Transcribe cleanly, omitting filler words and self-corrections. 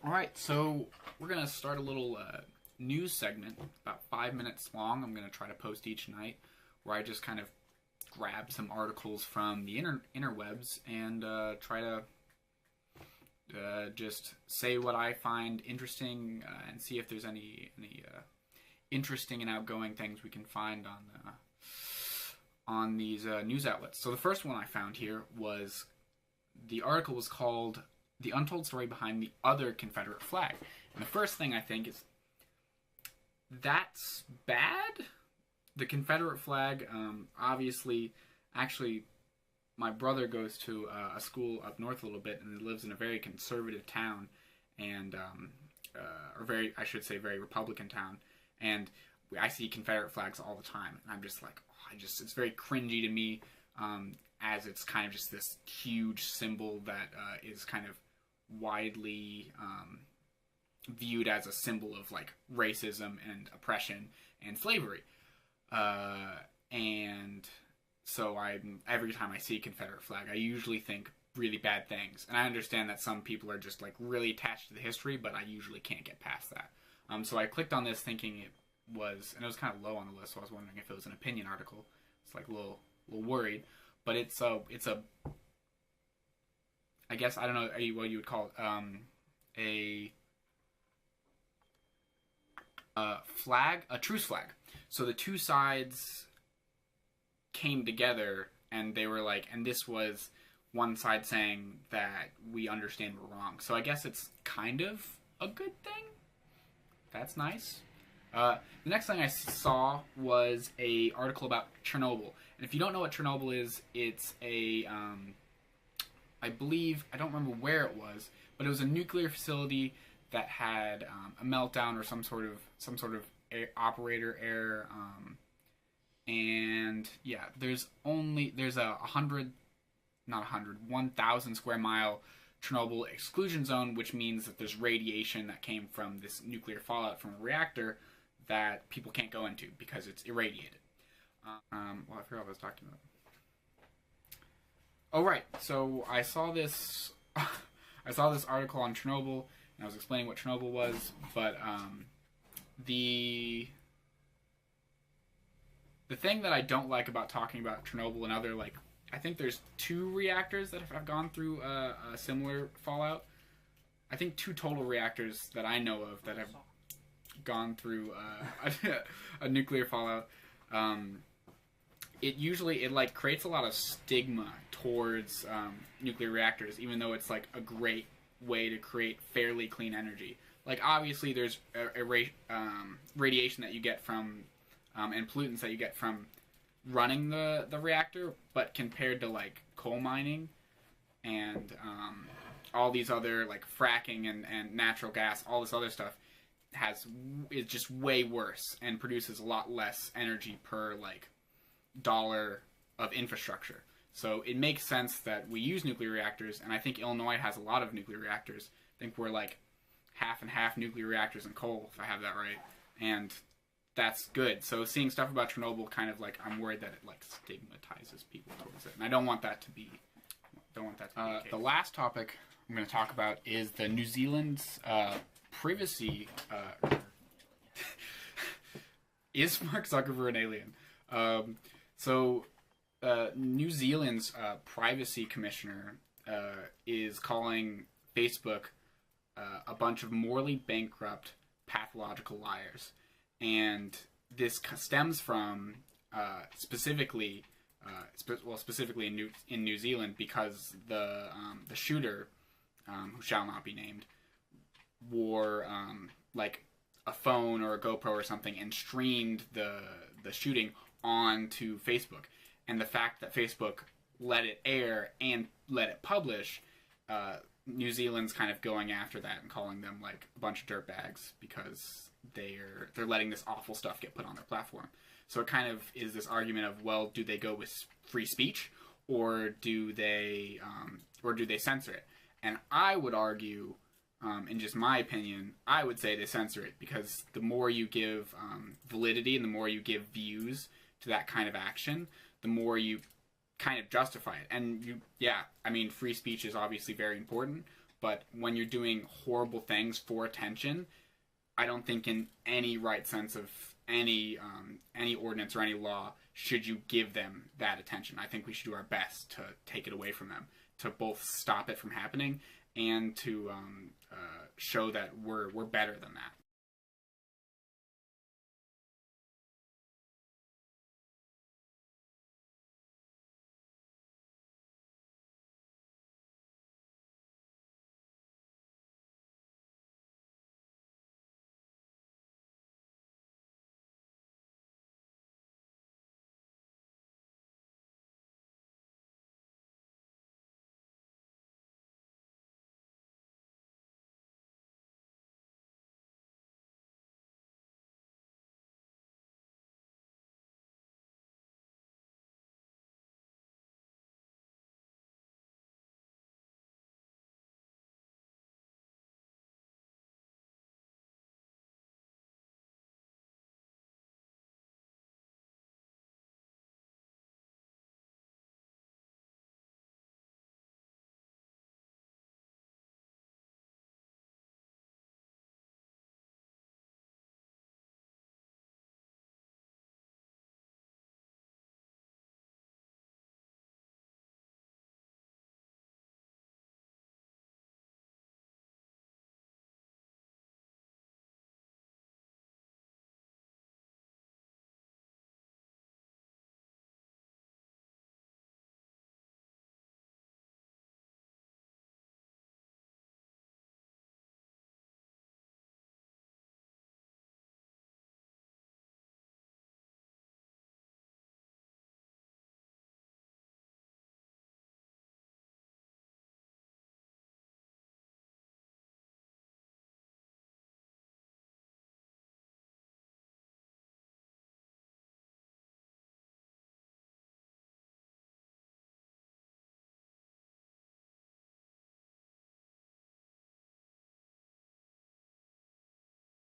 All right, so we're gonna start a little news segment, about 5 minutes long. I'm gonna try to post each night, where I just kind of grab some articles from the interwebs and try to just say what I find interesting and see if there's any interesting and outgoing things we can find on these news outlets. So the first one I found here was the article was called "The Untold Story Behind the Other Confederate Flag," and the first thing I think is that's bad. The Confederate flag, obviously, actually, my brother goes to a school up north a little bit, and lives in a very conservative town, and or very, I should say, very Republican town, and I see Confederate flags all the time, and I'm just like, oh, it's very cringy to me, as it's kind of just this huge symbol that is kind of widely viewed as a symbol of like racism and oppression and slavery. And so every time I see a Confederate flag, I usually think really bad things. And I understand that some people are just like really attached to the history, but I usually can't get past that. So I clicked on this thinking it was kind of low on the list, so I was wondering if it was an opinion article. It's like a little worried, but it's a I guess, I don't know what you would call it, flag, a truce flag. So the two sides came together, and they were like, and this was one side saying that we understand we're wrong. So I guess it's kind of a good thing. That's nice. The next thing I saw was a article about Chernobyl. And if you don't know what Chernobyl is, it's a, I believe, I don't remember where it was, but it was a nuclear facility that had a meltdown or some sort of operator error, and yeah, there's 1,000 square mile Chernobyl exclusion zone, which means that there's radiation that came from this nuclear fallout from a reactor that people can't go into because it's irradiated. Well, I forgot what I was talking about. Oh, right. So I saw this article on Chernobyl, and I was explaining what Chernobyl was, but the thing that I don't like about talking about Chernobyl and other, like, I think there's 2 reactors that have gone through a similar fallout. I think 2 total reactors that I know of that have gone through a nuclear fallout. It like creates a lot of stigma towards nuclear reactors, even though it's like a great way to create fairly clean energy. Like, obviously there's radiation that you get from and pollutants that you get from running the reactor, but compared to like coal mining and all these other, like, fracking and natural gas, all this other stuff is just way worse and produces a lot less energy per like dollar of infrastructure. So it makes sense that we use nuclear reactors, and I think Illinois has a lot of nuclear reactors. I think we're like half and half nuclear reactors and coal, if I have that right, and that's good. So seeing stuff about Chernobyl, kind of like, I'm worried that it like stigmatizes people towards it, and I don't want that to be the case. The last topic I'm going to talk about is the New Zealand's privacy. Is Mark Zuckerberg an alien? New Zealand's privacy commissioner is calling Facebook a bunch of morally bankrupt, pathological liars, and this stems from specifically in New Zealand, because the shooter, who shall not be named, wore like a phone or a GoPro or something and streamed the shooting onto Facebook. And the fact that Facebook let it air and let it publish, New Zealand's kind of going after that and calling them like a bunch of dirtbags because they're letting this awful stuff get put on their platform. So it kind of is this argument of, well, do they go with free speech, or do they censor it? And I would argue, in just my opinion, I would say they censor it, because the more you give validity and the more you give views to that kind of action, the more you kind of justify it. And free speech is obviously very important, But when you're doing horrible things for attention, I don't think in any right sense of any ordinance or any law should you give them that attention. I think we should do our best to take it away from them, to both stop it from happening and to show that we're better than that.